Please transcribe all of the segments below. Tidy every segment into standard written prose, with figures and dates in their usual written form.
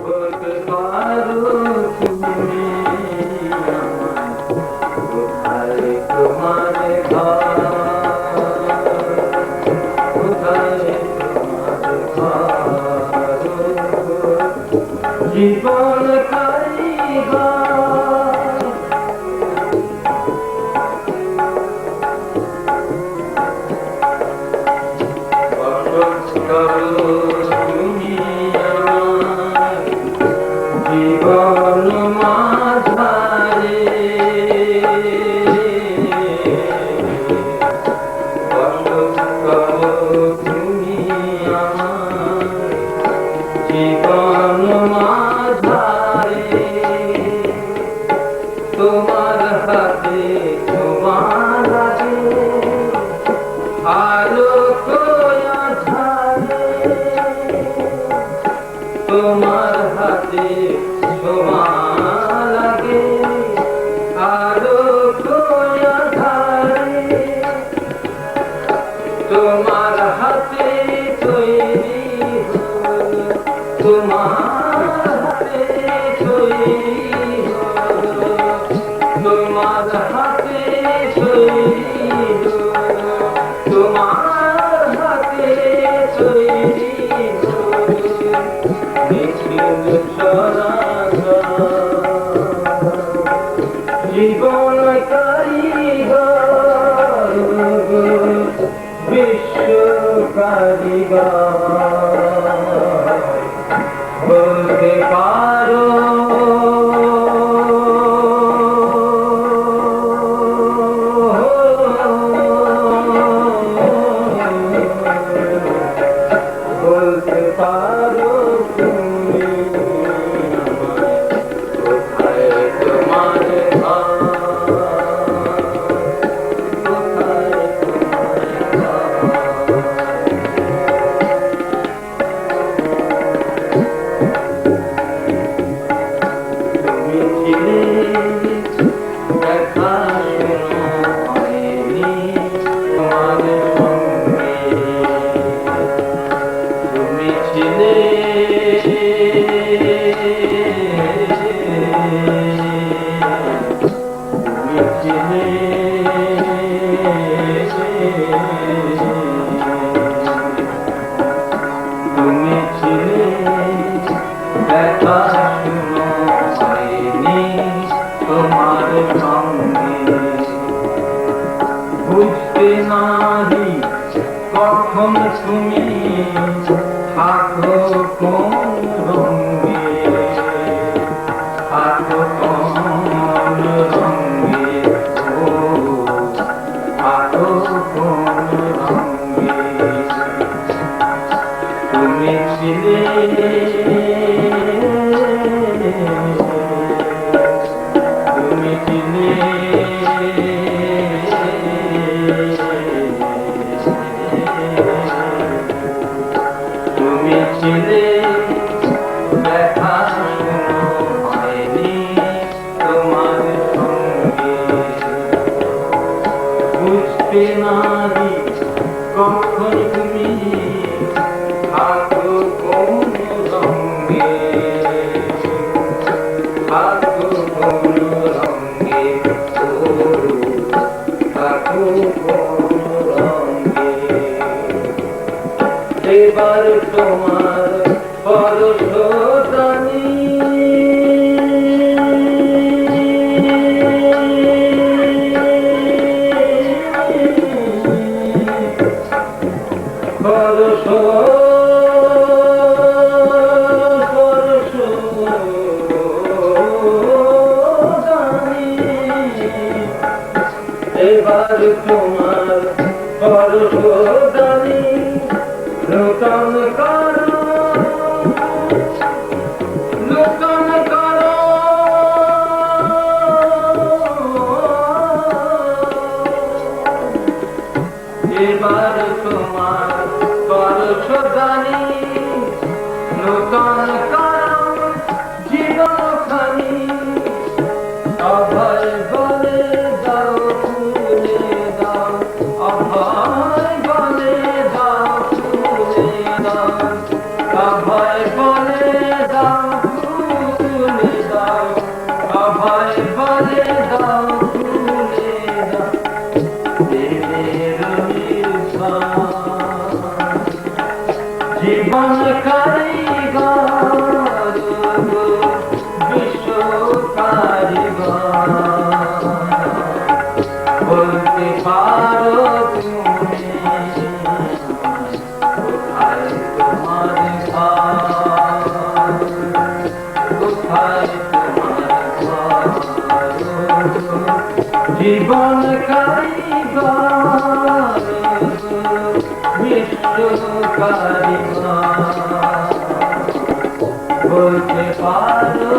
বলতে পারো তুমি আমায়, কোথায় তোমার ঘর, কোথায় তোমার ঘর, জীবন কারিগর। বসত করো তুমি আমায়, জীবন মাঝারে, বসত করো তুমি আমায়, জীবন মাঝারে। তোমার হাতে তোমার আগে আলোক আঁধারে, তোমার হাতে তোমার আগে আলোক আঁধারে, তোমার হাতে তৈরি হলো, তোমার হাতে তৈরি হলো, তোমার হাতে তৈরি হলো, তোমার হাতে তৈরি হলো, নিখিল চরাচর জীবন কারিগর, বিশ্ব কারিগর। বলতে পারো বলতে পারো তুমি আমায়, কোথায় তোমার ঘর, কোথায় তোমার ঘর। তুমি ছিলে দেখা শোনো হয়নি তোমার সঙ্গে, তুমি ছিলে তুমি ছিলে তুমি ছিলে দেখা শোনো হয়নি তোমার সঙ্গে, বুঝতে নাহি কখন তুমি থাকো কোন রঙে, থাকো কোন রঙে, ও থাকো কোন রঙে। তুমি ছিলে তুমি ছিলে তুমি ছিলে দেখা শোনো হয়নি তোমার সঙ্গে, বুঝতে নারি কখন তুমি থাকো কোন রঙে, থাকো কোন রঙে, ও থাকো কোন রঙে। এবার তোমার পরশদানি পরশ পরশদানি, এবার তোমার পরশদানি নূতন করো, নূতন করো, এবার তোমার পরশদানি নূতন করো, জীবনখানি অভয় বলে দাও, খুলে দাও, জীবন কারিগর বিশ্ব কারিগর বলতে পারো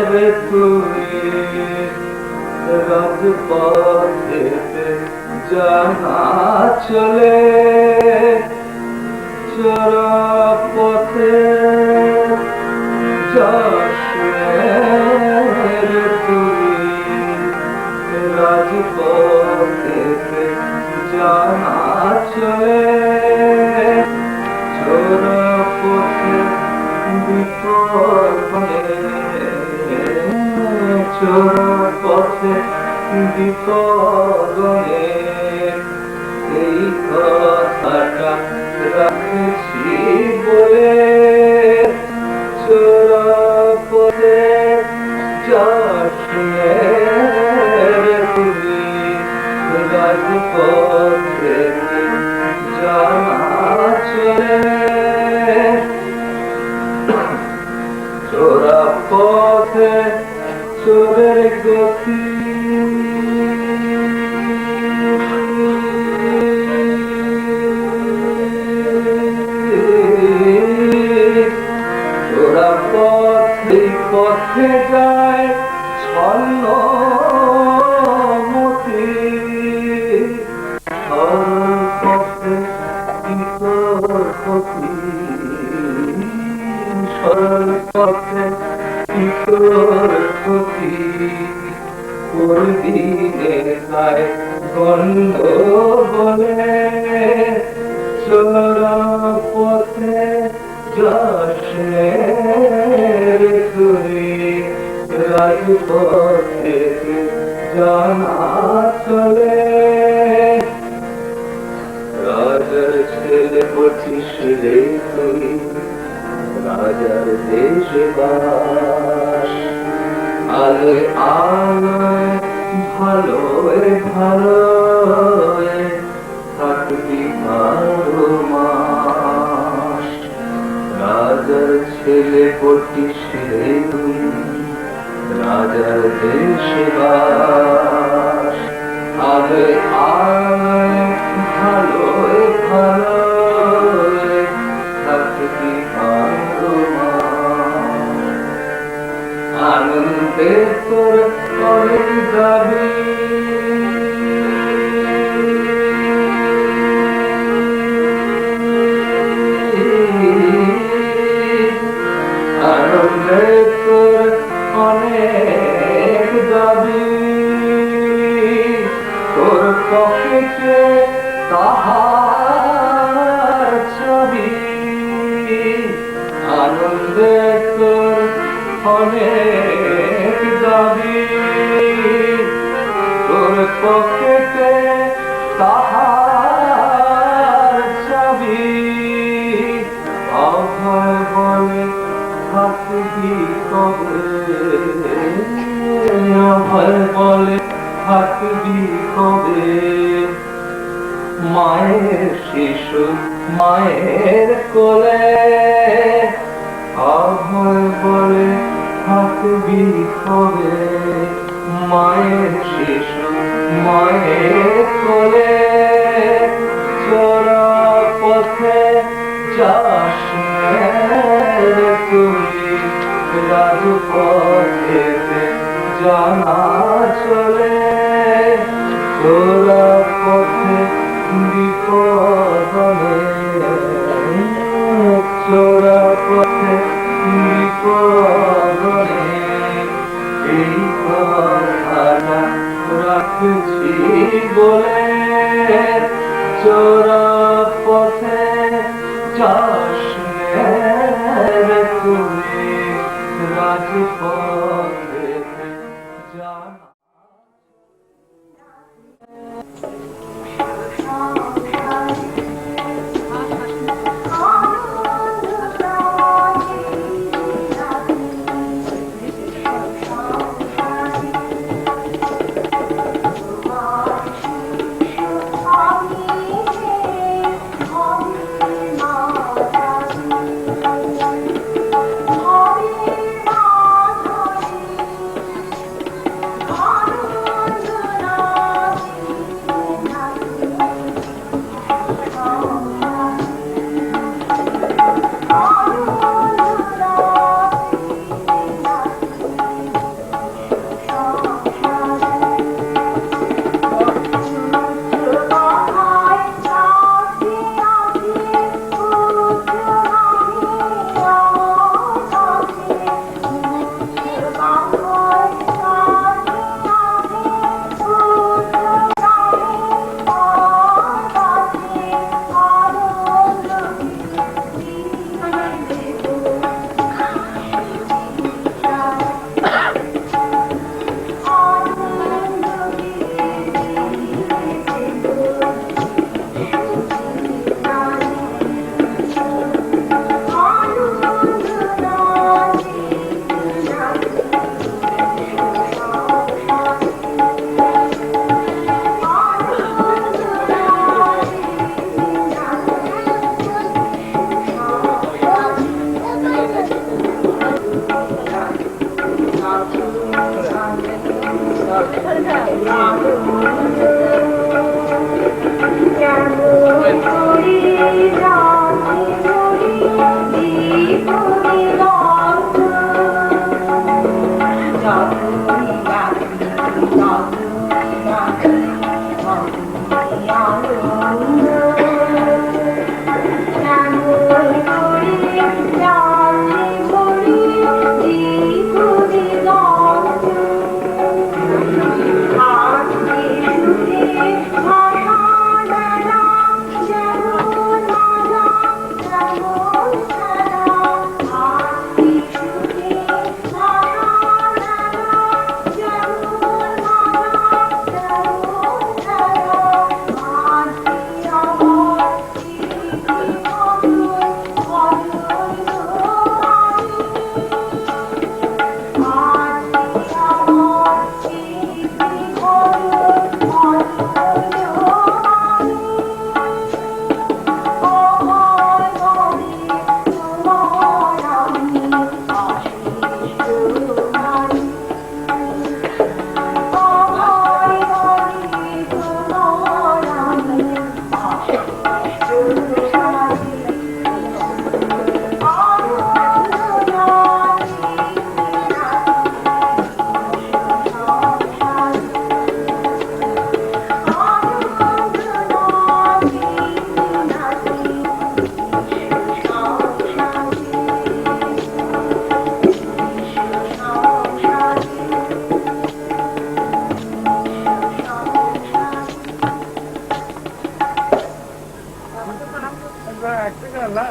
रे तुई राजपथे जाना चले चरपथे रे तुई राजपथे जाना चले चरपथे চরপথে বিপদে এই কথাটা রাখছি বলে চরপথে যাস তুমি রাজপথে জানা চলে চোরা পথে চোরের গতি চোরা পথে পথে যায় ছন্ন মতি পথে ইতর ক্ষতি সরল পথে ইতর ক্ষতি দিনে গায়ে গন্ধ বলে চোরা পথে যাসনে তুই রাজপথে জানা চলে রাজার ছেলে পঠিস রে তুই রাজার দেশে বাস আলে আলোয় ভালোয় ভালোয় থাকবি বারো মাস রাজার ছেলে পঠিস রে তুই রাজার দেশে বাস আলে আলোয় ভালোয় ভালোয় থাকবি বারো মাস আনন্দে তোর অনেক দাবি আনন্দে তোর অনেক দাবি তোর পকেটে তাহার ছবি আনন্দে তোর অনেক দাবি তোর পকেটে তাহার ছবি অভয় বলে থাকবি কবে অভয় বলে থাকবি কবে মায়ের শিশু মায়ের কোলে অভয় বলে থাকবি কবে মায়ের শিশু মায়ের কোলে চোরা পথে যাস তুই রাজপথে জানা চলে চোরা পথে বিপদে চোরা পথে বিপদে এই কথাটা রাখছি বলে চোরা পথে যাস তুমি রাজপথে জানা আমি না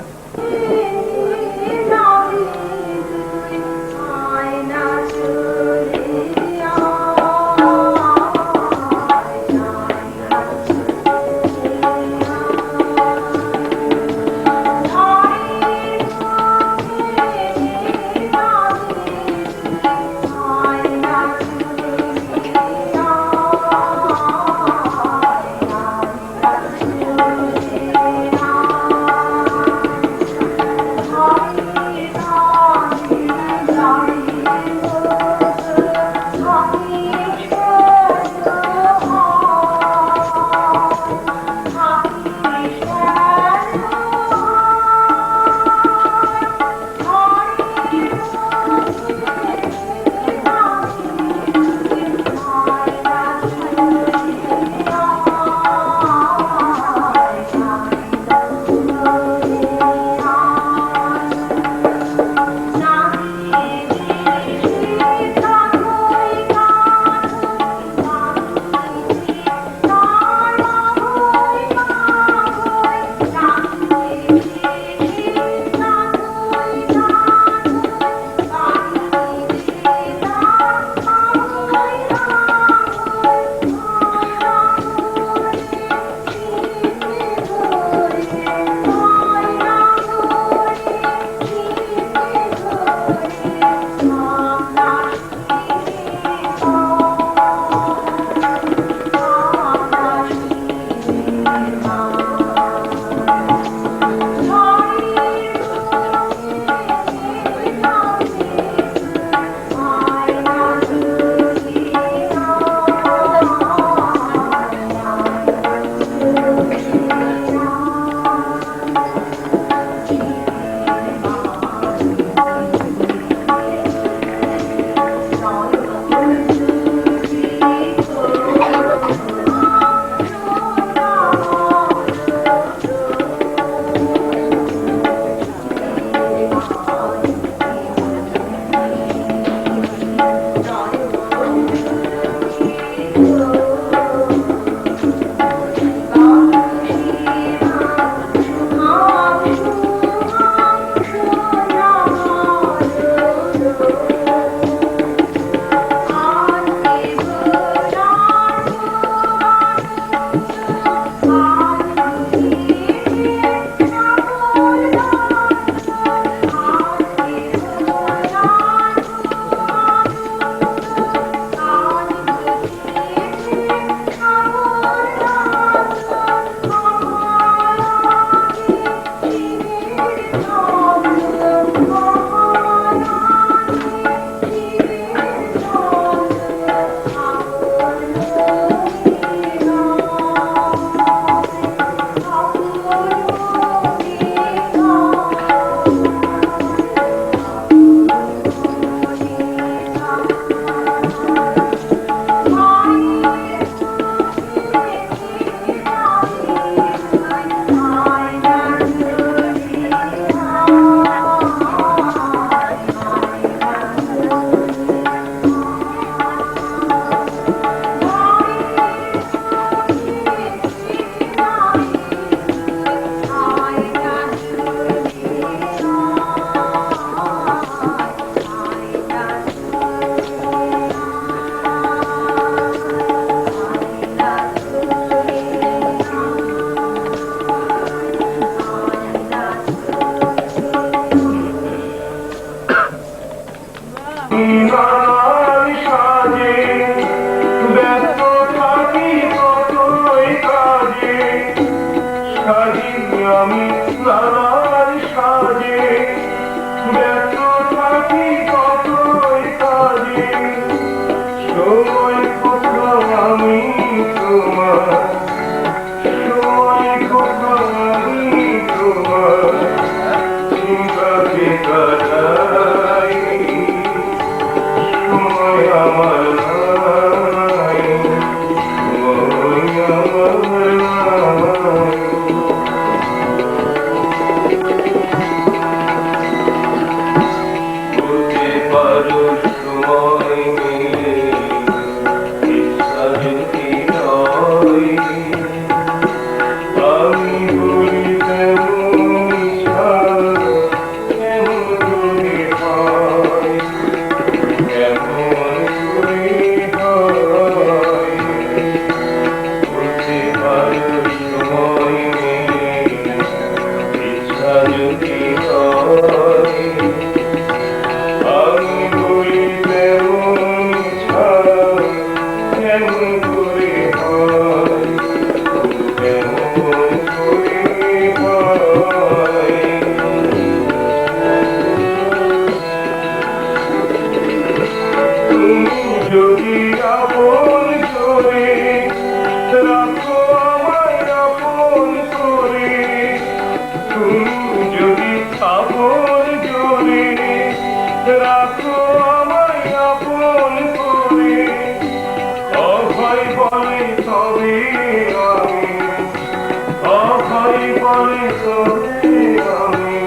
বলে তোরে আমি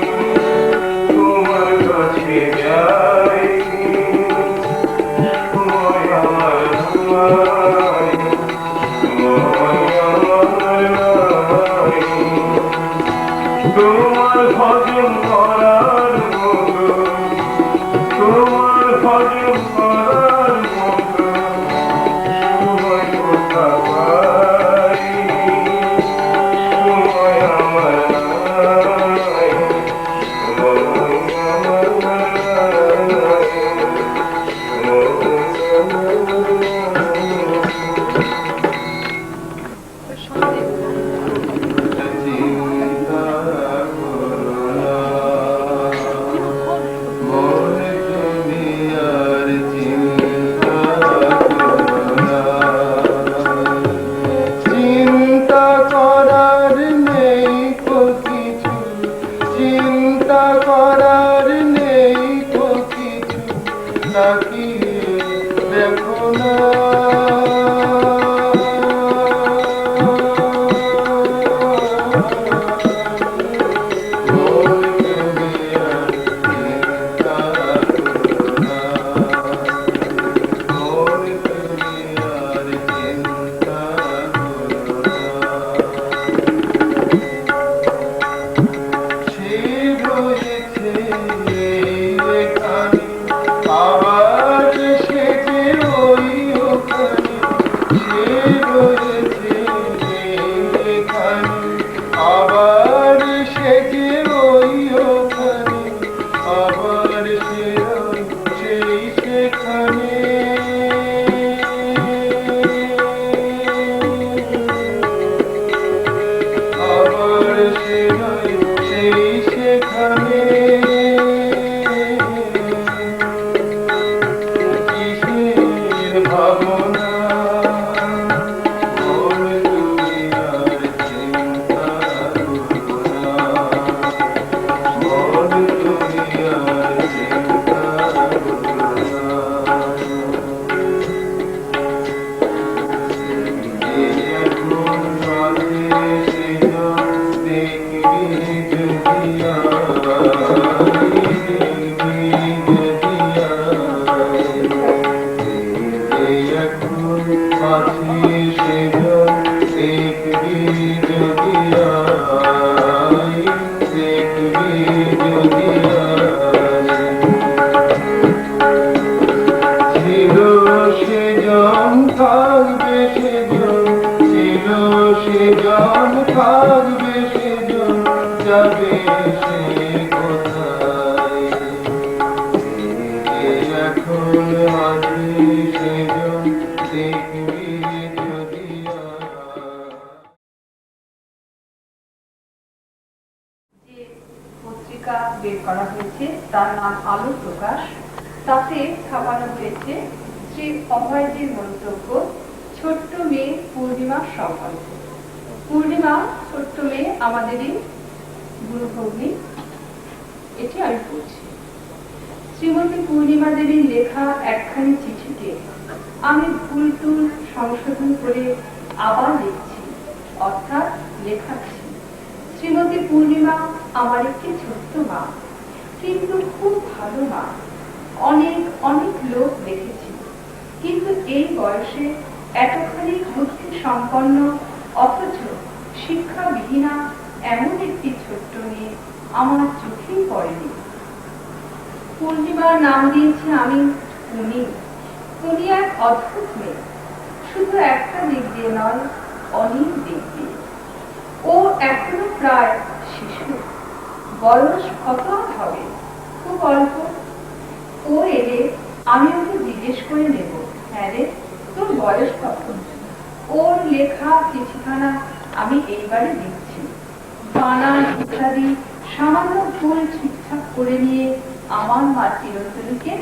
তোমার কাছে যাই তোমার ভজন করার মতো তোমার ভজন করার মতো সময় কোথা পাই সময় আমার নাই সময় আমার নাই বের করা হয়েছে তার নাম আলো প্রকাশ। তাতে ছাপানো হয়েছে শ্রী অভয়জির মন্তব্য ছোট্ট মেয়ে পূর্ণিমার সম্পর্ক। পূর্ণিমা ছোট্ট মেয়ে আমাদেরই গুরুভগ্নী। এটি আমি পড়ছি। শ্রীমতী পূর্ণিমা দেবীর লেখা একখানি চিঠিতে আমি ভুল টুল সংশোধন করে আবার লিখছি, অর্থাৎ লেখাচ্ছি। শ্রীমতী পূর্ণিমা আমার একটি ছোট্ট মা, কিন্তু খুব ভালো মা। অনেক অনেক লোক দেখেছি, কিন্তু এই বয়সে এতখানি বুদ্ধি সম্পন্ন অথচ শিক্ষাবিহীনা এমন একটি ছোট্ট মেয়ে আমার চোখেই পড়েনি। পূর্ণিমার নাম দিয়েছি আমি পুনি। পুনি এক অদ্ভুত মেয়ে, শুধু একটা দিক দিয়ে নয়, অনেক দিক দিয়ে। ও এখনো প্রায় শিশু, বয়স কত হবে, খুব অল্প। ও এলে আমি ওকে জিজ্ঞেস করে নেব, হ্যাঁ রে তোর বয়স কত? ওর লেখা চিঠিখানা আমি এইবারে লিখছি। বানান ইত্যাদি সামান্য ভুল ঠিকঠাক করে নিয়ে আমার মা চিরন্তনীকে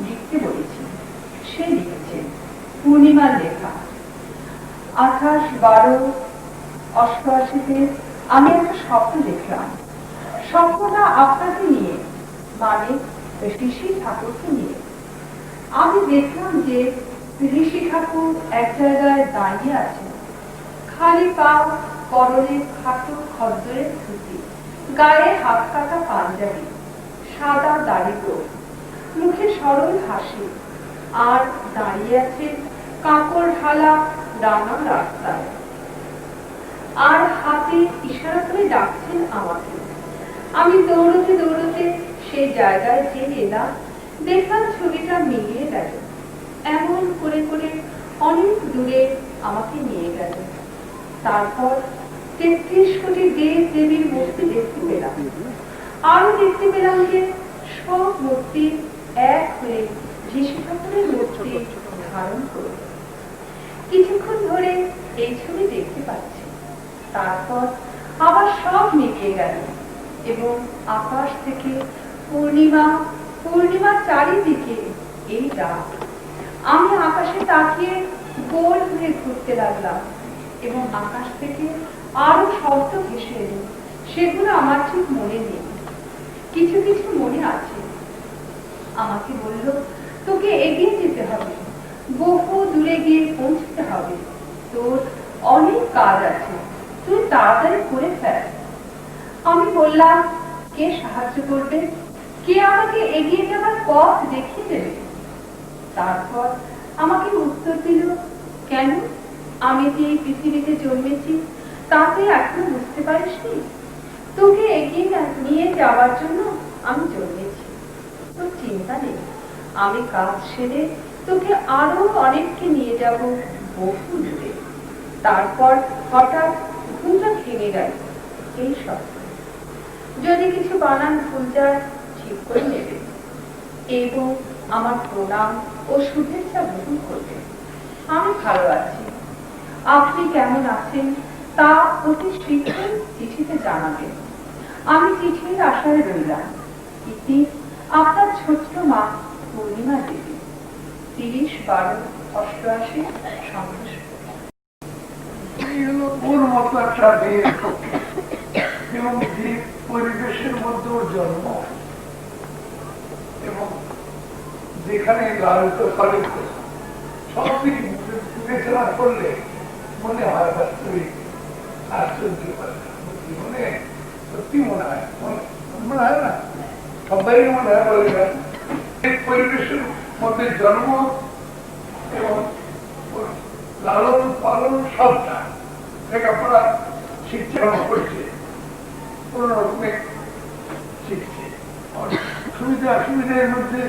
লিখতে বলেছি। সে লিখেছে পূর্ণিমার লেখা। 28/12/88 আমি একটা স্বপ্ন দেখলাম। স্বপ্নটা আপনাকে নিয়ে, মানে ঋষি ঠাকুরকে নিয়ে। আমি দেখলাম যে ঋষি ঠাকুর এক জায়গায় দাঁড়িয়ে আছেন, খালি পাও, পরনে খাটো খদ্দরের ধুতি, গায়ে হাত কাটা পাঞ্জাবি, সাদা দাড়ি গোঁফ, মুখে সরল হাসি, আর দাঁড়িয়ে আছে কাপড় ঢালা ডানা রাস্তায়, আর হাতে ইশারা করে ডাকছেন আমাকে। আমি দৌড়তে দৌড়তে সেই জায়গায় যে এলাম, দেখলাম ছবিটা মিলিয়ে গেল। এমন করে করে অনেক দূরে আমাকে নিয়ে গেল। তারপর ৩৩ কোটি দেব দেবীর মূর্তি দেখতে পেলাম। আরো দেখতে পেলাম যে সব মূর্তি এক হয়ে যিশু ঠাকুরের মূর্তি ধারণ করল। কিছুক্ষণ ধরে এই ছবি দেখতে পাচ্ছি। তারপর আবার সব মিলিয়ে গেল এবং আকাশ থেকে পূর্ণিমা, পূর্ণিমা চারিদিকে এই রাত। আমি আকাশে তাকিয়ে গোল হয়ে ঘুরতে লাগলাম এবং আকাশ থেকে আরো শব্দ ভেসে এলো। সেগুলো আমার ঠিক মনে নেই, কিছু কিছু মনে আছে। আমাকে বলল, তোকে এগিয়ে যেতে হবে, বহু দূরে গিয়ে পৌঁছতে হবে, তোর অনেক কাজ আছে, তুই তাড়াতাড়ি করে ফেল। আমি বললাম, কে সাহায্য করবে, কে আমাকে এগিয়ে যাবার পথ দেখিয়ে দেবে? তারপর আমাকে উত্তর দিল, কেন, আমি যে এই পৃথিবীতে জন্মেছি তাতে এখনো বুঝতে পারিসনি? তোকে এগিয়ে নিয়ে যাওয়ার জন্য আমি জন্মেছি। তোর চিন্তা নেই, আমি কাজ সেরে তোকে আরো অনেককে নিয়ে যাব বহু দূরে। তারপর হঠাৎ ঘুমটা ভেঙে গেল। এই সব যদি কিছু বানান ভুল যায় ঠিক করে নেবে এবং আমার প্রণাম ও শুভেচ্ছা গ্রহণ করবে। আমি ভালো আছি, আপনি কেমন আছেন তা অতি শীঘ্রই চিঠিতে জানাবেন। আমি চিঠির আশায় রইলাম। ইতি আপনার ছোট্ট মা পূর্ণিমা দেবী। ৩০/১২/৮৮ সন্দেশ। ওর মতো একটা মেয়ের পক্ষে এবং যে পরিবেশের মধ্যে ওর জন্ম এবং যেখানে লালিত পালিত সবদিকে বিবেচনা করলে মনে হয় বাস্তবিক আশ্চর্য জীবনে সত্যি মনে হয়, মনে হয় না, সবাই মনে হয় বলে পরিবেশের মধ্যে জন্ম এবং লালন পালন সবটা লেখাপড়া শিক্ষা করছে, কোন রকমে শিখছে, সুবিধা অসুবিধার মধ্যে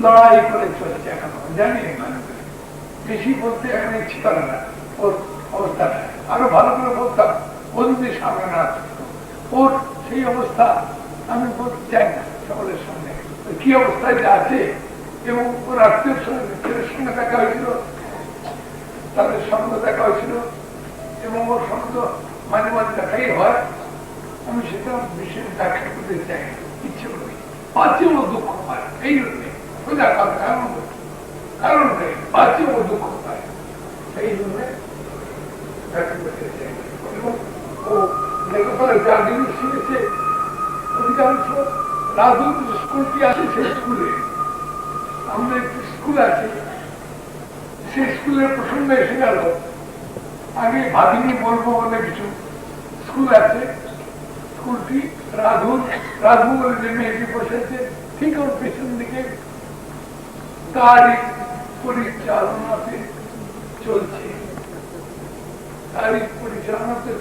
লড়াই করে চলছে। এখন জানি বেশি বলতে এখন ইচ্ছে করে না ওর অবস্থাটা, আরো ভালো করে বলতাম বন্ধু সামনে না ওর সেই অবস্থা আমি বলতে চাই না সকলের সামনে কি অবস্থায় আছে। এবং ওর আত্মীয় ছেলের সঙ্গে দেখা হয়েছিল, তাদের সঙ্গে দেখা হয়েছিল এবং ওর সঙ্গে মাঝে মাঝে দেখাই হয়। আমি সেটা বিশেষ ব্যাখ্যা করতে চাই, ইচ্ছে করি পাচ্ছে ও দুঃখ পায়, এই জন্যে সোজা কথা কারণ নেই, পাচ্ছে ও দুঃখ পায়, সেই জন্যে ব্যাখ্যা করতে চাই। এবং ও লেখাপড়া যা জিনিস শিখেছে অধিকাংশ রাজনৈতিক স্কুলটি আছে, সেই স্কুলে আমাদের একটি স্কুল আছে, সেই স্কুলের প্রসঙ্গ এসে গেল। আগে ভাবিনি বলবো বলে কিছু স্কুল আছে, স্কুলটি রাধু বলে যে মেয়েটি বসেছে ঠিক ওর পেছন দিকে তারই পরিচালনাতে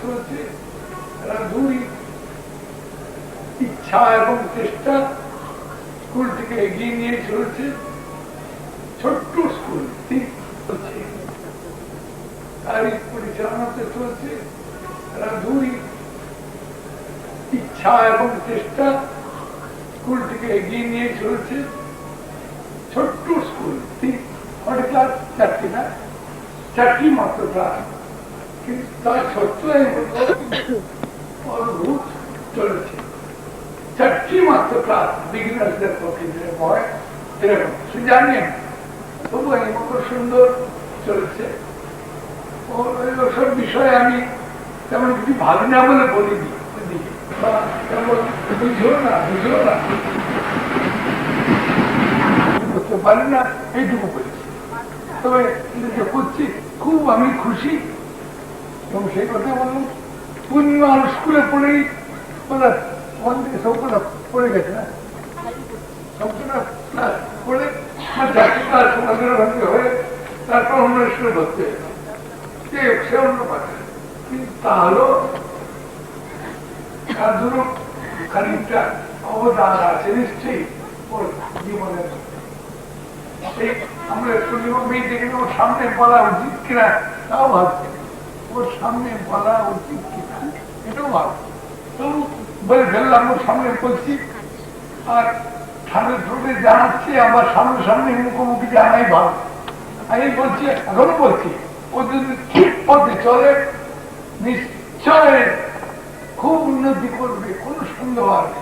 চলছে, রাধুরই ইচ্ছা এবং চেষ্টা স্কুলটিকে এগিয়ে নিয়ে চলছে। ছোট্ট স্কুল ঠিক চলছে, তারই পরিচালনাতে চলছে। রাধুরই ইচ্ছা এবং চেষ্টা স্কুলটিকে এগিয়ে নিয়ে চলছে। ছোট্ট স্কুল ঠিক ক্লাস 4টি না, 4টি মাত্র ক্লাস, কিন্তু তার সত্যই অদ্ভুত চলেছে। 4টি মাত্র ক্লাস বিগিনার্সদের পক্ষে হয় এরকম জানি না, তবু এমন সুন্দর চলেছে। ওসব বিষয়ে আমি তেমন কিছু ভাবি না বলে বলিনি, বুঝো না করতে পারি না এইটুকু বলেছি। তবে করছি খুব আমি খুশি এবং সেই কথা বললাম পূর্ণিমা স্কুলে পড়েই ওরা ওখান থেকে সবকটা পড়ে গেছে না সবকটা পড়ে সমাজের ভাঙ্গে হয়ে তারপর অন্য স্কুলে ভর্তি হয়েছে সে অন্য পাশে কিন্তু তাহলেও তার জন্য খানিকটা অবদান আছে নিশ্চয়ই ওর জীবনের আমরা পূর্ণিমা মেয়ে দেখে ওর সামনে বলা উচিত কিনা তাও ভাবছি ওর সামনে বলা উচিত কিনা এটাও ভাব তো বলে ফেললাম ওর সামনে বলছি আর ঠান্ডা ঠোঁটে জানাচ্ছি আমার সামনে সামনে মুখোমুখি জানাই ভালো আমি বলছি এখনো বলছি ও যদি ঠিক পথে চলে নিশ্চয় খুব উন্নতি করবে কোনো সন্দেহ আছে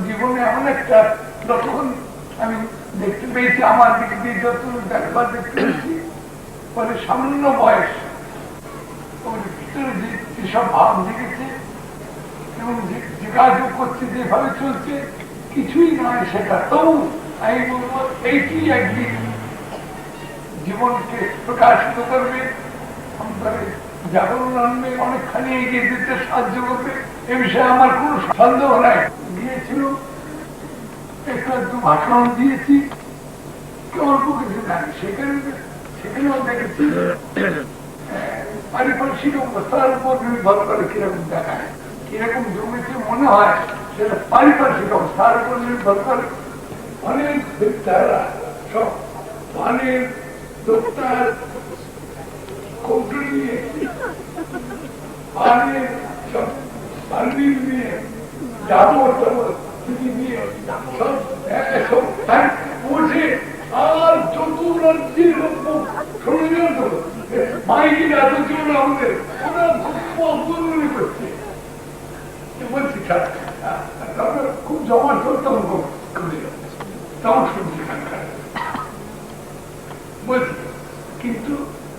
জীবনে এমন একটা যতক্ষণ আমি দেখতে পেয়েছি আমার দিকে দিয়ে যত দেখবার দেখতে পেয়েছি পরে সামান্য বয়স ওর ভিতরে যেসব ভাব দেখেছে এবং যোগাযোগ করছে যেভাবে চলছে কিছুই নয় সেটা তবু আমি বলবো এইটি একদিন জীবনকে প্রকাশিত করবে আমাদের জাগরণ আনবে অনেকখানি এগিয়ে দিতে সাহায্য করবে এ বিষয়ে আমার কোনো সন্দেহ নাই গিয়েছিল একটু ভাষণ দিয়েছি অল্প কিছু নাই সেখানেও দেখেছি পারিপার্শ্বিক অবস্থার উপর নির্ভর করে কিরকম দেখায় কিরকম জমেছে মনে হয় সেটা পারিপার্শ্বিক অবস্থার উপর নির্ভর করে অনেক বিদ্যারা সব পানির দোক্তার কৌটো নিয়ে পানির সব পানির নিয়ে জাবর টাবর নিয়ে সব উঠে আর চতুর্থীর শুনে মাইকের এত জোর আমাদের ওরা খুব করছে বলছি খুব জমা করতাম তখন শুনছি বলছি কিন্তু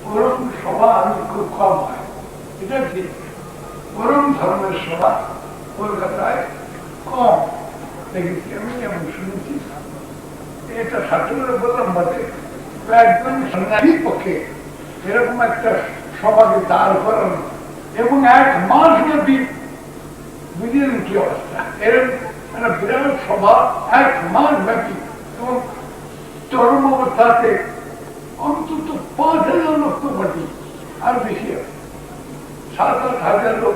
ওরকম সভা আমি খুব কম হয় এটা ঠিক ওরকম ধরনের সভা কলকাতায় কম দেখেছি আমি এমন শুনেছি এটা ঠাকুরের বললাম বটে একদম সন্ন্যাসীর পক্ষে এরকম একটা সভাকে দাঁড় করানো এবং 1 মাস ব্যাপী বুঝলেন কি অবস্থা এরকম একটা বিরাট সভা 1 মাস ব্যাপী এবং চরম অবস্থাতে অন্তত 5,000 লোক তো পাঠি আর বেশি হবে 7,000-8,000 লোক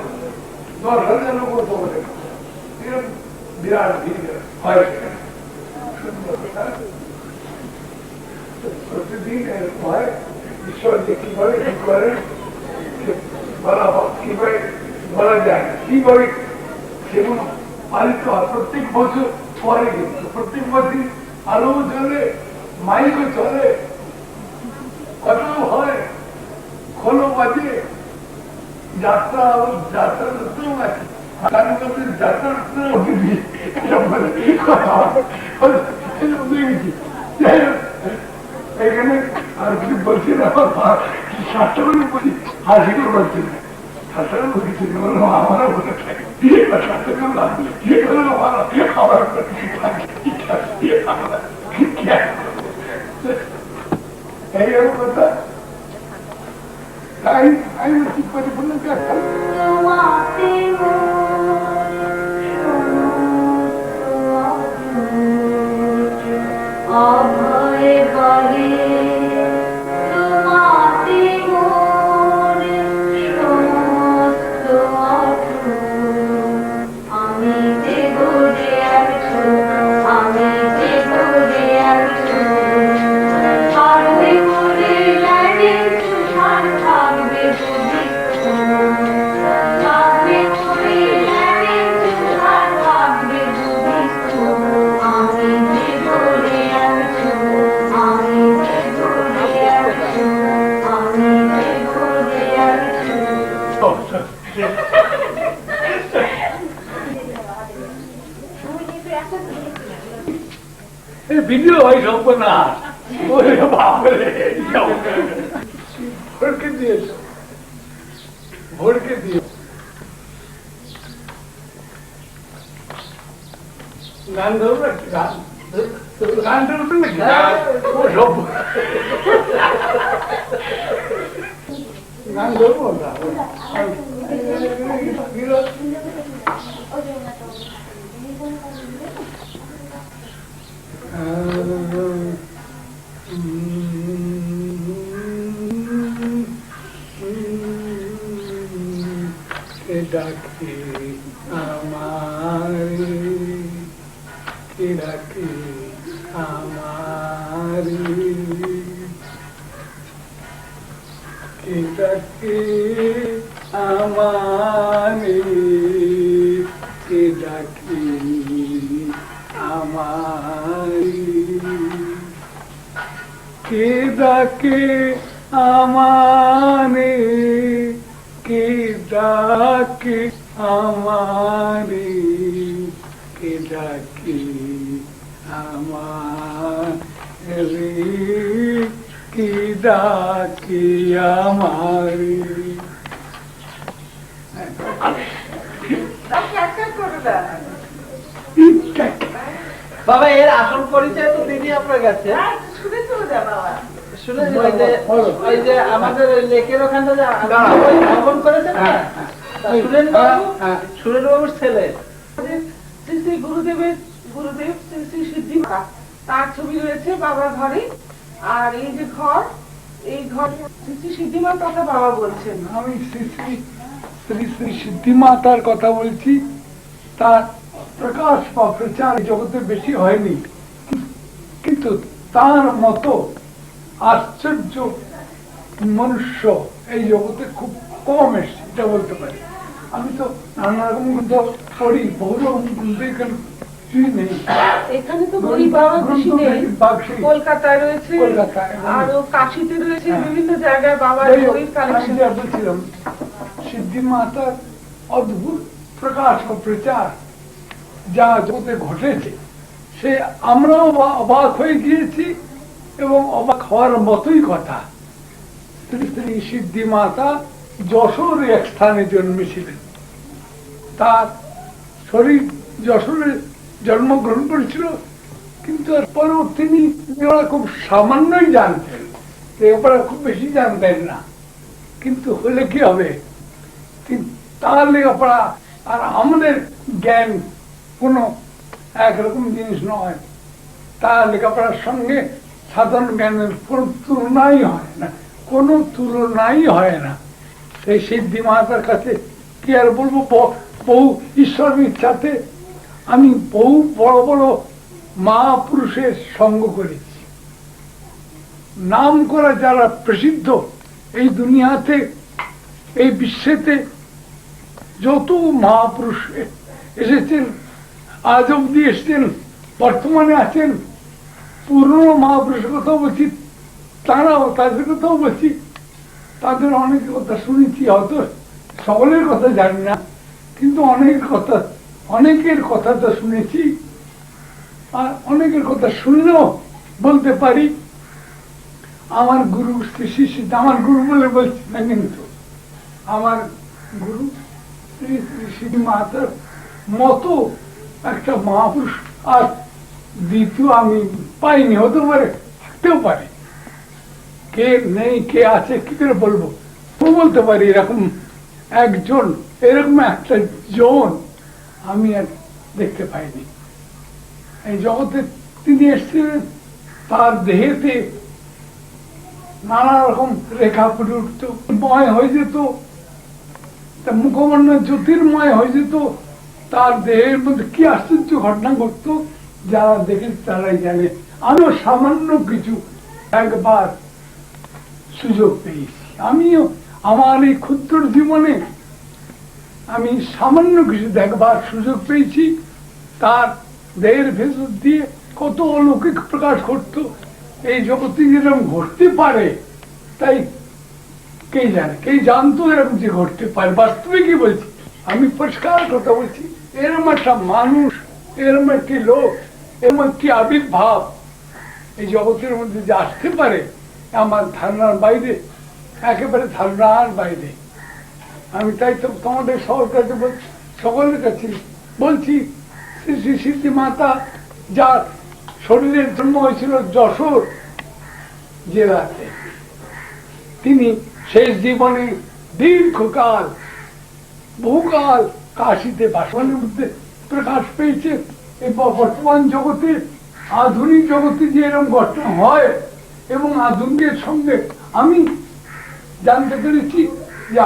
10,000 লোক হতে পারে এরকম বিরাট ভিড় হয় সুন্দর প্রতিদিন এরকম হয় ঈশ্বর যে কিভাবে কি করেন কিভাবে বলা যায় না কিভাবে সেগুলো পালিত হয় প্রত্যেক বছর পরে কিন্তু প্রত্যেক বছর আলো চলে মাইকও চলে কথাও হয় খোলো বাজে যাত্রা যাত্রাতেও আছে এখানে আর কিছু বলছি না সাতটা করে বলছি হাসি করে বলছি না সাতটা করে বলছি আমারও বলে থাকে সাতটা করে লাগবে এইরকম কথা তাই আমি ঠিক করে বললাম অভয় বলে তোমাতে মোর সমস্ত আমি যে ঘুরে আছো আমি যে ঘুরে আছো থাকবে করে লাগে তুষার থাকবে বুঝি থাকবে করে লাগে তুষার থাকবে বুঝি আমি যে ঘুরে আছো আমি যে ঘুরে আছো আমি যে ঘুরে আছো ভিডিও হয় সম্পূর্ণ ভরকে দিয়েছ ভরকে দিয়ে গান ধরবো একটা গান গান ধরবো নাকি গান করবো না ডাকে আমারে কে ডাকে আমারে কে ডাকে আমারে কে ডাকে আমারে কে ডাকে আমারে কে ডাকে আমারে কে ডাকে আমারে কে ডাকে আমারে বাবা এর আসল পরিচয় তো দিদি আপনার কাছে শুনে ওই যে আমাদের লেকের ওখানটা ভ্রমণ করেছেন না সুরেন বাবুর ছেলে শ্রী শ্রী গুরুদেবের গুরুদেব শ্রী শ্রী সিদ্ধি তার ছবি রয়েছে বাবার ঘরে। আর এই যে ঘর, এই ঘর শ্রী শ্রী সিদ্ধিমার কথা বাবা বলছেন। আমি শ্রী শ্রী শ্রী শ্রী সিদ্ধিমাতার কথা বলছি। তার প্রকাশ বা প্রচার জগতে বেশি হয়নি, কিন্তু তার মতো আশ্চর্য মনুষ্য এই জগতে খুব কম এসছে, এটা বলতে পারি। আমি তো নানা রকম গ্রন্থ পড়ি, বহু রকম গ্রন্থ এখানে কিছুই নেই। এখানে তো গরিব বাবা বেশি নেই, কলকাতায় রয়েছে, আরো কাশিতে রয়েছে, বিভিন্ন জায়গায় বাবার বইয়ের কালেকশন। বলছিলাম সিদ্ধিমাতার অদ্ভুত প্রকাশ ও প্রচার যা জগতে ঘটেছে, সে আমরাও অবাক হয়ে গিয়েছি এবং অবাক হওয়ার মতোই কথা। শ্রী শ্রী সিদ্ধিমাতা যশোর এক স্থানে জন্মেছিলেন। তার শরীর যশোরে জন্মগ্রহণ করেছিল, কিন্তু এরপরেও তিনি খুব সামান্যই জানতেন, এরপরে খুব বেশি জানতেন না। কিন্তু হলে কি হবে, তার লেখাপড়া আর আমাদের জ্ঞান কোনো একরকম জিনিস নয়। তার লেখাপড়ার সঙ্গে সাধারণ জ্ঞানের কোন তুলনাই হয় না, কোনো তুলনাই হয় না। সেই সিদ্ধিমাতার কাছে কি আর বলবো, বহু ঈশ্বরের ইচ্ছাতে আমি বহু বড় বড় মহাপুরুষের সঙ্গ করেছি। নাম করা যারা প্রসিদ্ধ এই দুনিয়াতে, এই বিশ্বেতে যত মহাপুরুষ এসেছেন, আজ অব্দি এসেছেন, বর্তমানে আছেন, পুরনো মহাপুরুষের কথাও বলছি, তারাও তাদের কথাও বলছি। তাদের অনেক কথা শুনেছি, হয়তো সকলের কথা জানি না, কিন্তু অনেকের কথা তো শুনেছি। আর অনেকের কথা শুনলেও বলতে পারি আমার গুরু শ্রী শ্রী, আমার গুরু বলে বলছি না, কিন্তু আমার গুরু শ্রী শ্রী সিদ্ধিমাতার মতো একটা মহাপুরুষ আর দ্বিতীয় আমি পাইনি। হতে পারে, থাকতেও পারে, কে নেই কে আছে কি করে বলবো, বলতে পারি এরকম একজন, এরকম একটা জন আমি আর দেখতে পাইনি এই জগতে। তিনি এসেছিলেন, তার দেহেতে নানা রকম রেখা ফুটে উঠত, ময় হয়ে যেত, মুখমণ্ড জ্যোতির্ময় হয়ে যেত। তার দেহের মধ্যে কি আশ্চর্য ঘটনা ঘটত, যারা দেখে তারাই জানে। আমিও সামান্য কিছু একবার সুযোগ পেয়েছি, আমিও আমার এই ক্ষুদ্র জীবনে আমি সামান্য কিছু দেখবার সুযোগ পেয়েছি। তার দেহের ভেতর দিয়ে কত অলৌকিক প্রকাশ ঘটত, এই জগতে যেরকম ঘটতে পারে তাই কে জানে, কে জানতো এরকম যে ঘটতে পারে। বাস্তবে কি বলছি, আমি পরিষ্কার কথা বলছি, এরকম একটা মানুষ, এরকম একটি লোক, এরকম একটি আবির্ভাব এই জগতের মধ্যে যে আসতে পারে, আমার ধারণার বাইরে, একেবারে ধারণার বাইরে। আমি তাই তো তোমাদের সবার কাছে সকলের কাছে বলছি, শ্রী শ্রী সিদ্ধিমাতা যার শরীরের জন্ম হয়েছিল যশোর জেলাতে, তিনি শেষ জীবনে দীর্ঘকাল বহুকাল কাশীতে বাসনের মধ্যে প্রকাশ পেয়েছে। এই বর্তমান জগতে আধুনিক জগতে যে এরকম ঘটনা হয় এবং আধুনিকের সঙ্গে আমি জানতে পেরেছি যে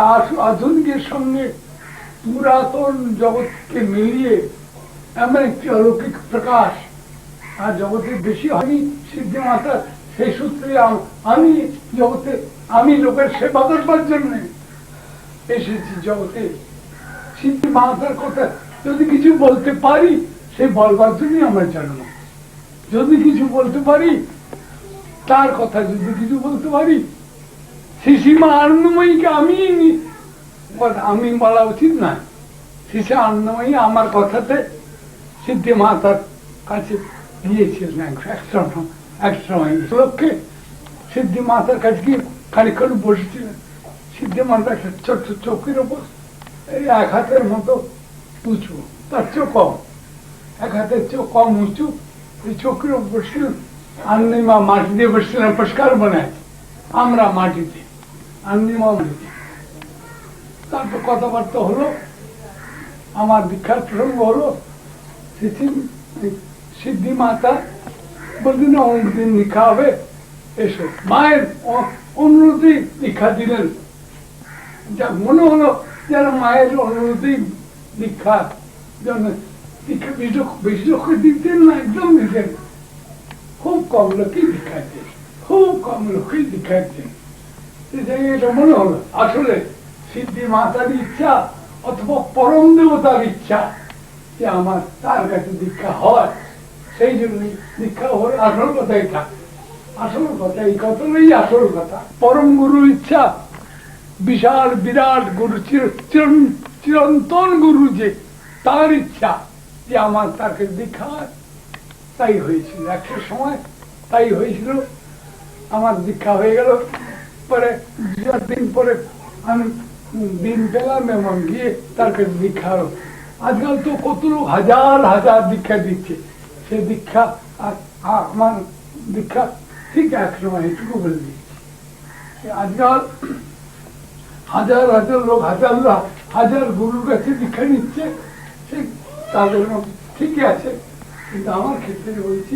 আধুনিকের সঙ্গে পুরাতন জগৎকে মিলিয়ে এমন একটি অলৌকিক প্রকাশ আর জগতে বেশি হয়নি সিদ্ধি মাতা। সেই সূত্রে আমি জগতে আমি লোকের সেবা করবার জন্য এসেছি জগতে। সিদ্ধি মাতার কথা যদি কিছু বলতে পারি সে বলবার জন্যই আমার জন্ম। যদি কিছু বলতে পারি তার কথা যদি কিছু বলতে পারি শ্রীসীমা আনন্দময়ীকে আমি বলা উচিত না। শ্রীসীমা আনন্দময়ী আমার কথাতে সিদ্ধি মাতার কাছে গিয়েছিলেন এক সময় লোককে সিদ্ধি মাতার কাছে গিয়ে খানিক্ষণ বসেছিলেন। সিদ্ধি মাতা একটা ছোট্ট চৌকির ওপর এই এক হাতের মতো উঁচু, তার চেয়েও কম, এক হাতের চেয়েও কম উঁচু এই চৌকির ওপর বসছিলেন। আন্নিমা মাটি দিয়ে বসছিলেন পুরস্কার বানায়, আমরা মাটিতে, আন্নিমা মাটিতে। তারপর কথাবার্তা হলো, আমার দীক্ষার প্রসঙ্গ হলো। সিদ্ধি মাতা বললেন অমুক দিন দীক্ষা হবে, এসো। মায়ের অনুরোধে দীক্ষা দিলেন। যা মনে হলো যেন মায়ের অনুরোধে দীক্ষার জন্য দীক্ষা বেশি লোক দিতেন না, একদম দিতেন। খুব কম লোকই দীক্ষা দিতেন, খুব কম লোকই দীক্ষা দিতেন। এটা মনে হলো আসলে সিদ্ধি মাতার ইচ্ছা অথবা পরম দেবতার ইচ্ছা যে আমার তার কাছে দীক্ষা হয়, সেই জন্য দীক্ষা হওয়ার আসল কথা এটা। আসল কথা এই কথাটাই আসল কথা। পরম গুরুর ইচ্ছা, বিশাল বিরাট গুরু, চিরন্তন গুরু যে তার ইচ্ছা যে আমার তাকে দীক্ষা হয়, তাই হয়েছিল। একটা সময় তাই হয়েছিল। আমার দীক্ষা হয়ে গেল। পরে 2 দিন পরে আমি দিন পেলাম এবং গিয়ে তার কাছে দীক্ষা হলো। আজকাল তো কত লোক হাজার হাজার দীক্ষা দিচ্ছে। সে দীক্ষা আর আমার দীক্ষা ঠিক এক সময় এটুকু বলে দিচ্ছে। আজকাল হাজার হাজার লোক হাজার গুরুর কাছে দীক্ষা নিচ্ছে, ঠিক তাদের ঠিকই আছে। কিন্তু আমার ক্ষেত্রে বলছি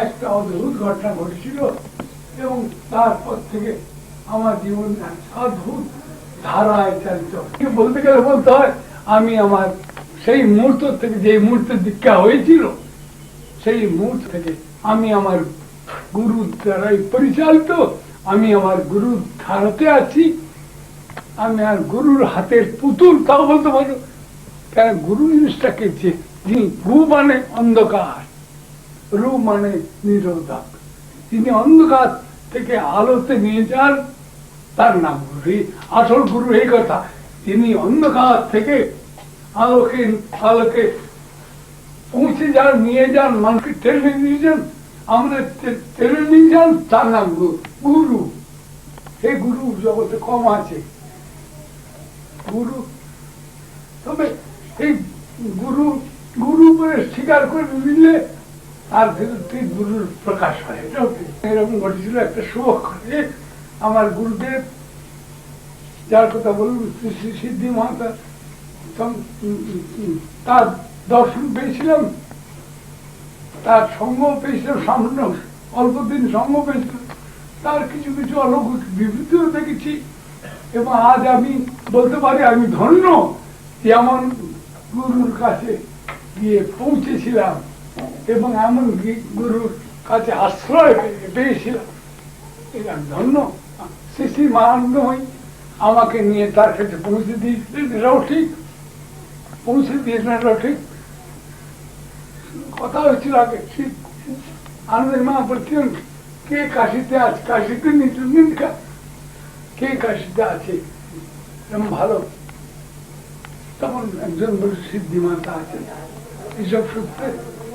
একটা অদ্ভুত ঘটনা ঘটেছিল এবং তারপর থেকে আমার জীবন অদ্ভুত ধারায় চালিত। বলতে গেলে বলতে হয় আমি আমার সেই মুহূর্ত থেকে, যে মুহূর্তে দীক্ষা হয়েছিল সেই মুহূর্ত থেকে আমি আমার গুরুর দ্বারাই পরিচালিত। আমি আমার গুরুর ধারাতে আছি। আমি আর গুরুর হাতের পুতুল, তাও বলতে পারো। কেন গুরু জিনিসটাকে যে গু মানে অন্ধকার, রু মানে নিরোধক। তিনি অন্ধকার থেকে আলোতে নিয়ে যান, তার নাম গুরু। আসল গুরু এই কথা, তিনি অন্ধকার থেকে আলোকে পৌঁছে যান, নিয়ে যান, মানুষকে টেনে নিয়ে যান, আমাদের টেনে নিয়ে যান, তার নাম গুরু। এই গুরু জগতে কম আছে গুরু। তবে এই গুরু বলে স্বীকার করে নিলে তার ভিতরে গুরুর প্রকাশ হয়। এরকম ঘটেছিল একটা শুভক্ষণে। আমার গুরুদেব, যার কথা বলুন শ্রী সিদ্ধি মাতা, তার দর্শন পেয়েছিলাম, তার সঙ্গ পেয়েছিলাম, সামান্য অল্পদিন সঙ্গ পেয়েছিলাম। তার কিছু কিছু অলৌকিক বিবৃতিও দেখেছি এবং আজ আমি বলতে পারি আমি ধন্য যে এমন গুরুর কাছে গিয়ে পৌঁছেছিলাম এবং এমন গুরুর কাছে আশ্রয় পেয়েছিলাম। এটা ধন্য। শ্রী আনন্দময়ী আমাকে নিয়ে তার কাছে পৌঁছে দিয়েছিলেন, এটাও ঠিক। পৌঁছে দিয়েছিলেন, এটাও ঠিক। কথা হয়েছিল আগে আনন্দের মা বলছিলেন কে কাশিতে আছে, কাশিতে নিতেন, কে কাশিতে আছে এরকম ভালো। তখন একজন বলে সিদ্ধিমাতা আছেন। এইসব সূত্রে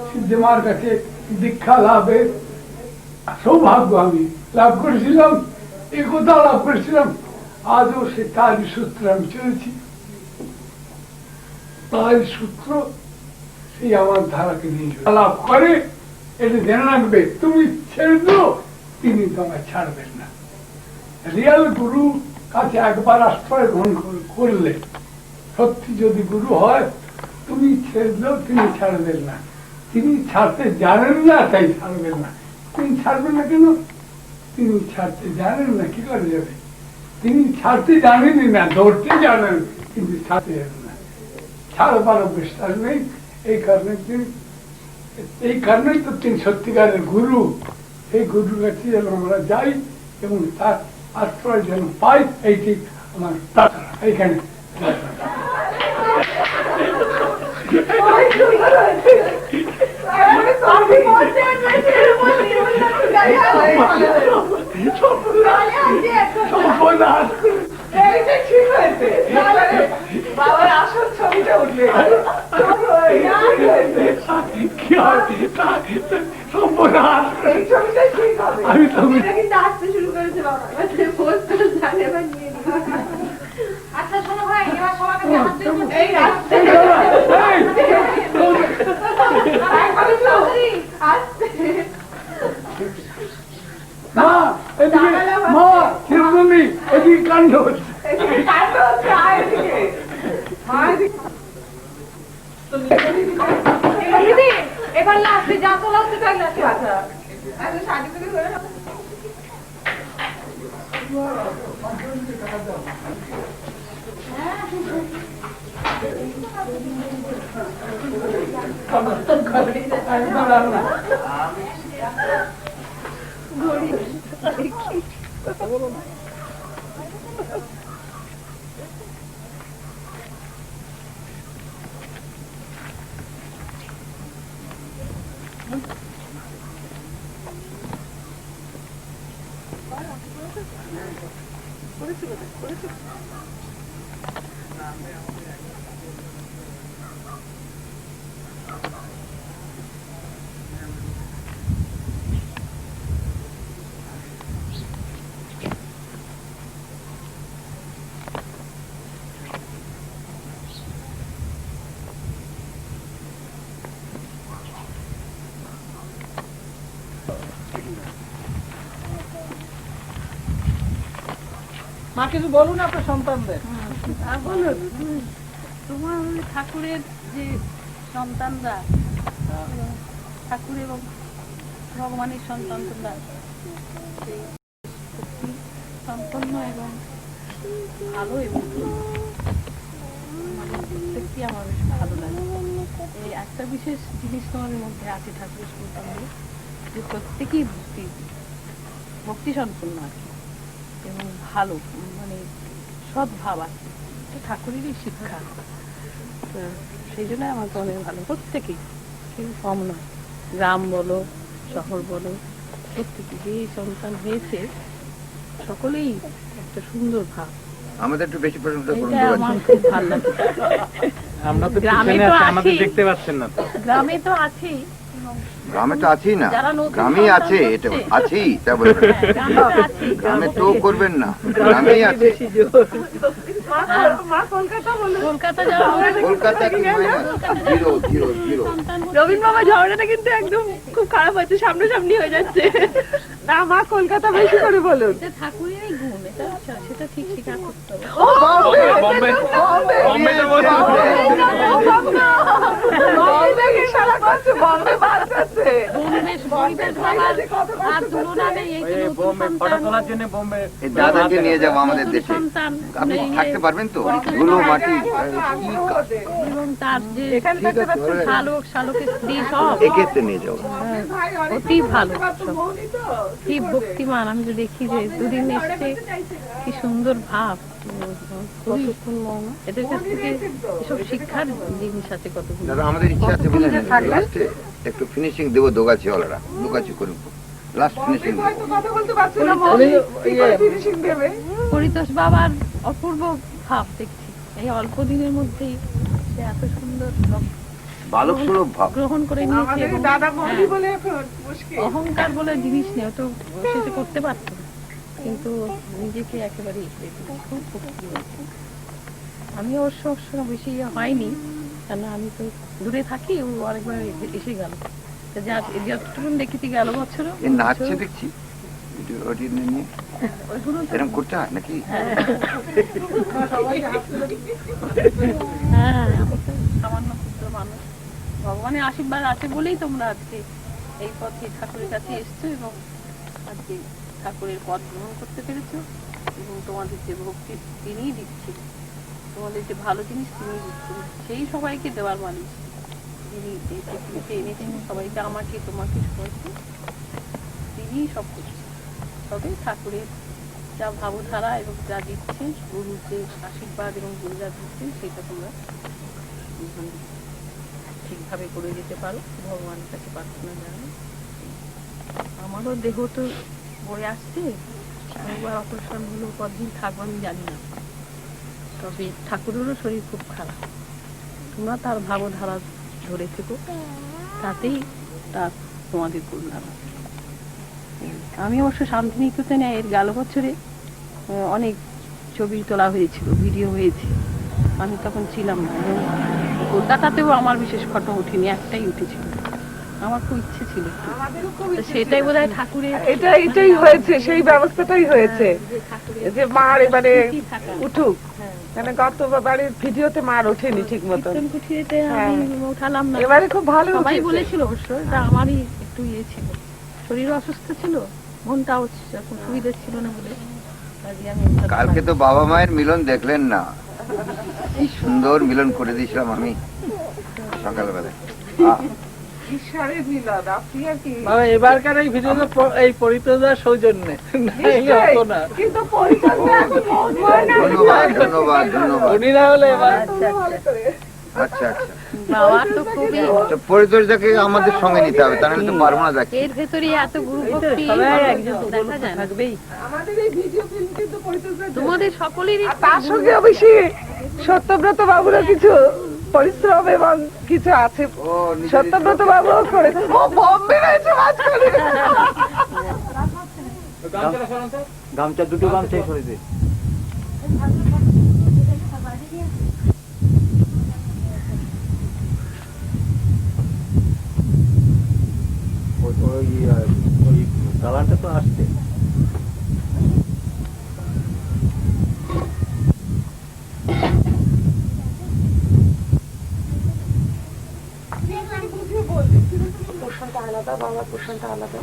সিদ্ধিমার কাছে দীক্ষা লাভের সৌভাগ্য আমি লাভ করেছিলাম, একথা লাভ করেছিলাম। আজও সে তারই সূত্রে আমি চলেছি। তার সূত্র সেই আমার ধারাকে নিয়ে লাভ করে, এটা জেনে রাখবে। তুমি ছেড়ে দিও, তিনি তোমায় ছাড়বেন না। রিয়াল গুরু কাছে একবার আশ্রয় গ্রহণ করলে সত্যি যদি গুরু হয়, তুমি ছেড়লেও তিনি ছাড়বেন না। তিনি ছাড়তে জানেন না, তাই ছাড়বেন না। তিনি ছাড়বেন না কেন? তিনি ছাড়তে জানেন না, কি করে যাবে? তিনি ছাড়তে জানেনই না, ধরতে জানেন কিন্তু ছাড়তে জানেন না। ছাড়বার বিশ্বাস নেই। এই কারণেই তো তিনি সত্যিকারের গুরু। এই গুরুর কাছে যেন আমরা যাই এবং তার আশ্রয় যেন পাই, এইটি আমার তাছাড়া এইখানে বাবার আসল ছবিটা উঠবে। আমি তো কিন্তু আসতে শুরু করেছে বাবা, জানে বা নিয়ে আচ্ছা শোনো ভাই, এবার সবাইকে হাত দিয়ে এই আসতে মা, এদিকে মা, চিরুনি, এদিকে কাণ্ড হচ্ছে। এবার লাস্টে যা তোলা হচ্ছে তাই লাস্টে আচ্ছা মা কিছু বলুন আপনার সন্তানদের। তোমার ঠাকুরের যে সন্তানরা, ঠাকুর এবং ভগবানের সন্তান, তোমরা সম্পন্ন এবং ভালো এবং প্রত্যেকটি আমার বেশ ভালো লাগে। এই একটা বিশেষ জিনিস তোমাদের মধ্যে আছে ঠাকুরের সন্তানদের, যে প্রত্যেকেই ভক্তি সম্পন্ন আর কি, এবং ভালো মানে সদ্ভাব আছে, ঠাকুরেরই শিক্ষা। তো সেই জন্য আমার তো অনেক ভালো, প্রত্যেকেই, কেউ কম নয়, গ্রাম বলো শহর বলো, প্রত্যেকে যে সন্তান হয়েছে সকলেই একটা সুন্দর ভাব। আমাদের একটু বেশি প্রশংসা করুন। এটা আমার খুব ভালো লাগে। আমরা তো গ্রামে পিছনে তো আছি, আমাদের আছেই। দেখতে পাচ্ছেন না তো। গ্রামে তো আছেই, গ্রামে তো আছেই না, যারা নতুন গ্রামেই সন্তান আছে, এটা হচ্ছে। আছেই তা বলবেন। হ্যাঁ, গ্রামে তো আছেই। গ্রামে তো করবেন না, গ্রামেই আছে। কলকাতা যাওয়া কলকাতা কি মাইনাস? Zero zero zero. সন্তান হচ্ছে। রবীন বাবা ঝগড়াটা কিন্তু একদম খুব খারাপ হচ্ছে, সামনাসামনি হয়ে যাচ্ছে। না মা, কলকাতা বেশি করে বলুন। এটা ঠাকুরেরই গুণ, এটা সেটা ঠিক স্বীকার করতে হবে। বম্বে তো বলছি। পরিবেশ বাবার আর তুলনা নেই। এই যে নতুন বোম্বে ফটো সন্তান, তোলার জন্য বোম্বে এই দাদাকে নিয়ে যাবো আমাদের নতুন দেশে, সন্তান, আপনি এই যে থাকতে পারবেন তো? ধুলো মাটি এবং তার যে ঠিক আছে, শালক শালকের স্ত্রী সব এক্ষেত্রে নিয়ে যাবো। অতি ভালো, সব কি ভক্তিমান। আমি তো দেখি যে দুদিন এসছে, কি সুন্দর ভাব। এদের কাছ থেকে এসব শিক্ষার জিনিস আছে কতগুলো। দাদা আমাদের ইচ্ছা আছে বুঝলেন, লাস্টে একটু ফিনিশিং দেবো দোগাছি ওলারা, দোগাছি করবো, লাস্ট ফিনিশিং দেবো। কথা বলতে পারছি না, কি করে ফিনিশিং দেবে? পরিতোষ বাবার অপূর্ব ভাব দেখছি, এই অল্প দিনের মধ্যেই সে এত সুন্দর সব বালক সুলভ ভাব। গ্রহণ করে নিয়েছে। আমাদের এবং দাদা বৌদি হ্যাঁ, বলে এখন মুশকিল। অহংকার বলে জিনিস নেই, তো সেটা করতে পারতো না, কিন্তু নিজেকে একেবারে খুব ভক্তি হয়েছে। আমি অবশ্য বেশি হয়নি, কেন আমি তো দূরে থাকি, ও আরেকবার এসে গেল। যতটুকু দেখেছি গেল বছর এ নাচছে দেখছি, ওটি নিয়ে এরকম করতে হয় নাকি? হ্যাঁ, আমি তো সামান্য ক্ষুদ্র মানুষ, ভগবানের আশীর্বাদ আছে বলেই তোমরা আজকে এই পথে ঠাকুরের কাছে এসছো এবং আজকে ঠাকুরের পথ গ্রহণ করতে পেরেছো এবং তোমাদের যে ভক্তি তিনিই দিচ্ছেন, তোমাদের যে ভালো জিনিস তিনি দিচ্ছেন, সেই সবাইকে দেওয়ার মালিক যিনি এই পৃথিবীতে এনেছেন সবাইকে, আমাকে তোমাকে সবাইকে, তিনিই সব করছেন। তবে ঠাকুরের যা ভাবধারা এবং যা দিচ্ছেন, গুরুর যে আশীর্বাদ এবং গুরু যা দিচ্ছেন, সেটা তোমরা ঠিকভাবে করে যেতে পারো, ভগবানের কাছে প্রার্থনা জানাই। আমারও দেহ তো বয়ে আসছে, একবার অপারেশন হলো, কতদিন থাকবো আমি জানি না, তবে ঠাকুরেরও শরীর খুব খারাপ। তোমরা তার ভাবধারা ধরে থেকো, তাতেই তার তোমাদের কল্যাণ। আমি অবশ্য শান্তিনিকেতনে এর গেল বছরে অনেক ছবি তোলা হয়েছিল, ভিডিও হয়েছে, আমি তখন ছিলাম না, এবং কলকাতাতেও আমার বিশেষ ফটো উঠিনি, একটাই উঠেছিল। আমার খুব ইচ্ছে ছিল, সেটাই বোধহয় ঠাকুরের এটাই হয়েছে, সেই ব্যবস্থাটাই হয়েছে যে মার এবারে উঠুক, মানে গতবারের ভিডিওতে মার ওঠেনি ঠিক মতো, কুঠিরেতে আমি উঠালাম না, এবারে খুব ভালো সবাই বলেছিল অবশ্য, এটা আমারই একটু ইয়ে ছিল, শরীর অসুস্থ ছিল, মনটাও এখন সুবিধা ছিল না বলে। কালকে তো বাবা মায়ের মিলন দেখলেন না, কি সুন্দর মিলন করে দিয়েছিলাম আমি সকালবেলায়। ঈশ্বরের মিলন, আপনি আর কি এবারকার এই ভিডিও এই পরিত্রাতার সৌজন্যে, কিন্তু পরিচর্যা এখন ধন্যবাদ ধন্যবাদ ধন্যবাদ। উনি না হলে এবার আচ্ছা আচ্ছা, বাবার তো খুবই, তো পরিচর্যাকে আমাদের সঙ্গে নিতে হবে, তাহলে তো পারবো না। দেখি এর ভেতরে এত গুরু ভক্তি দেখা যায় না, আমাদের এই ভিডিও ফিল্ম কিন্তু পরিচর্যা, তোমাদের সকলেরই। তার সঙ্গে অবশ্যই সত্যব্রত বাবুরও কিছু পরিশ্রম এবং কিছু আছে, সত্যব্রত বাবুও করেছে, ও বম্বে রয়েছে মাঝখানে। গামছা দুটো গামছাই সরেছে। ওই কালারটা তো আসছে। পোষণটা আলাদা, বাবার পোষণটা আলাদা।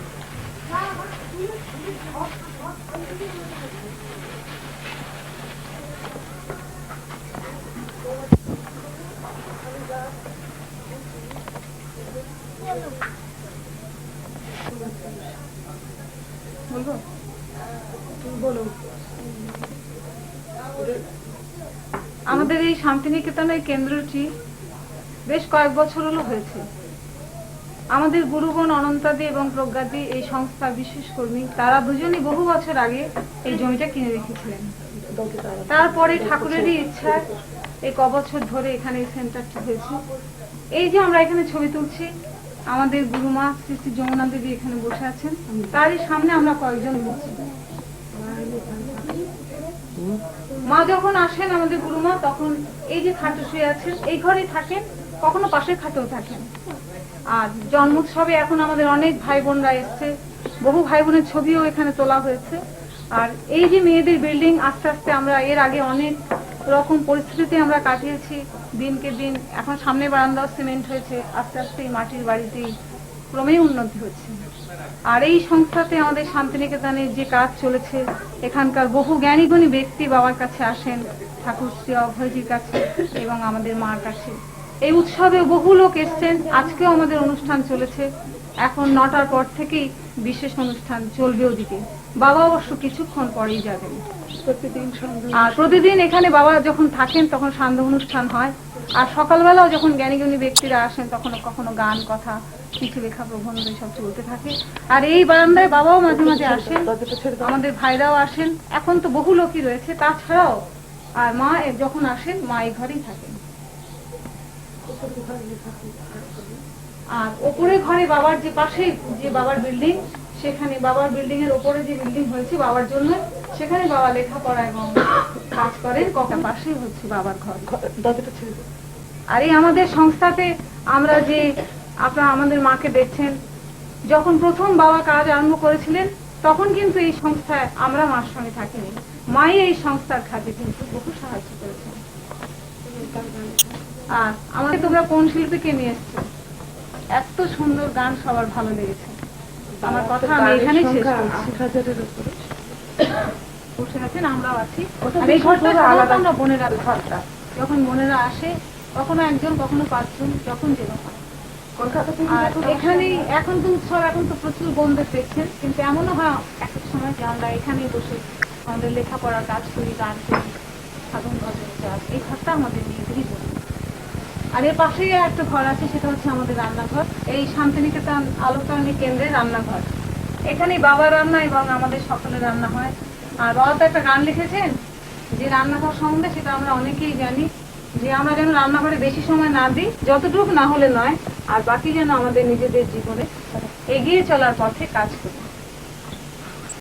আমাদের এই শান্তিনিকেতনের কেন্দ্রটি বেশ কয়েক বছর হলো হয়েছে। আমাদের গুরুগণ অনন্তাদি এবং প্রজ্ঞাদি এই সংস্থার বিশেষ কর্মী, তারা দুজনই বহু বছর আগে এই জমিটা কিনে রেখেছিলেন। তারপরে ঠাকুরেরই ইচ্ছায় এই কবছর ধরে এখানে এই সেন্টারটি হয়েছে। এই যে আমরা এখানে ছবি তুলছি, আমাদের গুরুমা শ্রী শ্রী যমুনা দেবী এখানে বসে আছেন, তারই সামনে আমরা কয়েকজন বসছি। মা যখন আসেন আমাদের গুরুমা, তখন এই যে খাটে শুয়ে আছেন এই ঘরেই থাকেন, কখনো পাশের খাটেও থাকেন। আর জন্মোৎসবে এখন আমাদের অনেক ভাই বোনরা এসছে, বহু ভাই বোনের ছবিও এখানে তোলা হয়েছে। আর এই যে মেয়েদের বিল্ডিং, আস্তে আস্তে আমরা এর আগে অনেক রকম পরিস্থিতিতে আমরা কাটিয়েছি, দিনকে দিন এখন সামনে বারান্দাও সিমেন্ট হয়েছে, আস্তে আস্তে এই মাটির বাড়িতেই ক্রমেই উন্নতি হচ্ছে। আর এই সংস্থাতে আমাদের শান্তিনিকেতনের যে কাজ চলেছে, এখানকার বহু জ্ঞানীগুণী ব্যক্তি বাবার কাছে আসেন, ঠাকুর শ্রী অভয়জির কাছে এবং আমাদের মার কাছে। এই উৎসবে বহু লোক এসছেন, আজকেও আমাদের অনুষ্ঠান চলেছে। এখন 9টার পর থেকেই বিশেষ অনুষ্ঠান চলবে ওদিকে, বাবা অবশ্য কিছুক্ষণ পরেই যাবেন। আর প্রতিদিন এখানে বাবা যখন থাকেন তখন সান্ধ্য অনুষ্ঠান হয়, আর সকালবেলাও যখন জ্ঞানীগুণী ব্যক্তিরা আসেন তখন কখনো গান, কথা, কিছু লেখা প্রবন্ধ সব চলতে থাকে। আর এই বারান্দায় বাবাও মাঝে মাঝে আসেন, আমাদের ভাইরাও আসেন, এখন তো বহু লোকই রয়েছে। তাছাড়াও আর মা যখন আসেন, মা এই ঘরেই থাকেন। আর ওপরে ঘরে বাবার যে পাশে যে বাবার বিল্ডিং, সেখানে বাবার বিল্ডিং এর ওপরে যে বিল্ডিং হয়েছে বাবার জন্য, সেখানে বাবা লেখাপড়া এবং কাজ করেন। কটা পাশেই হচ্ছে বাবার ঘর। আর এই আমাদের সংস্থাতে আমরা যে আপনারা আমাদের মাকে দেখছেন, যখন প্রথম বাবা কাজ আরম্ভ করেছিলেন তখন কিন্তু এই সংস্থায় আমরা মার সঙ্গে থাকিনি, মাই এই সংস্থার কাজে কিন্তু বহু সাহায্য করেছেন। আর আমাকে তোমরা কোন শিল্পীকে নিয়ে এসছো? এত সুন্দর গান সবার ভালো লেগেছে। আমার কথা আমি এখানেই শেষ করছি। 8,000-এর উপরে। বসে আছেন, আমরাও আছি। ওটা আর এই ঘরটা পুরো আলাদা। আমরা বোনেরা ঘরটা, যখন বোনেরা আসে কখনো একজন কখনো 5 জন, যখন যেরকম হয়। কলকাতা থেকে আর যখন এখানেই এখন তো উৎসব, এখন তো প্রচুর বোনদের দেখছেন, কিন্তু এমনও হয় এক এক সময় যে আমরা এখানেই বসে আমাদের লেখাপড়ার কাজ করি, গান করি, সাধন ভজন কাজ। এই ঘরটা আমাদের মেয়েদেরই জন্য। আর এর পাশেই একটা ঘর আছে, সেটা হচ্ছে আমাদের রান্নাঘর। এই শান্তিনিকেতন আলোকরণী কেন্দ্রের রান্নাঘর। এখানেই বাবার রান্না এবং আমাদের সকলের রান্না হয়। আর বাবা তো একটা গান লিখেছেন যে রান্নাঘর সম্বন্ধে, সেটা আমরা অনেকেই জানি, যে আমরা যেন রান্নাঘরে বেশি সময় না দিই, যতটুকু না হলে নয়, আর বাকি যেন আমাদের নিজেদের জীবনে এগিয়ে চলার পথে কাজ করি।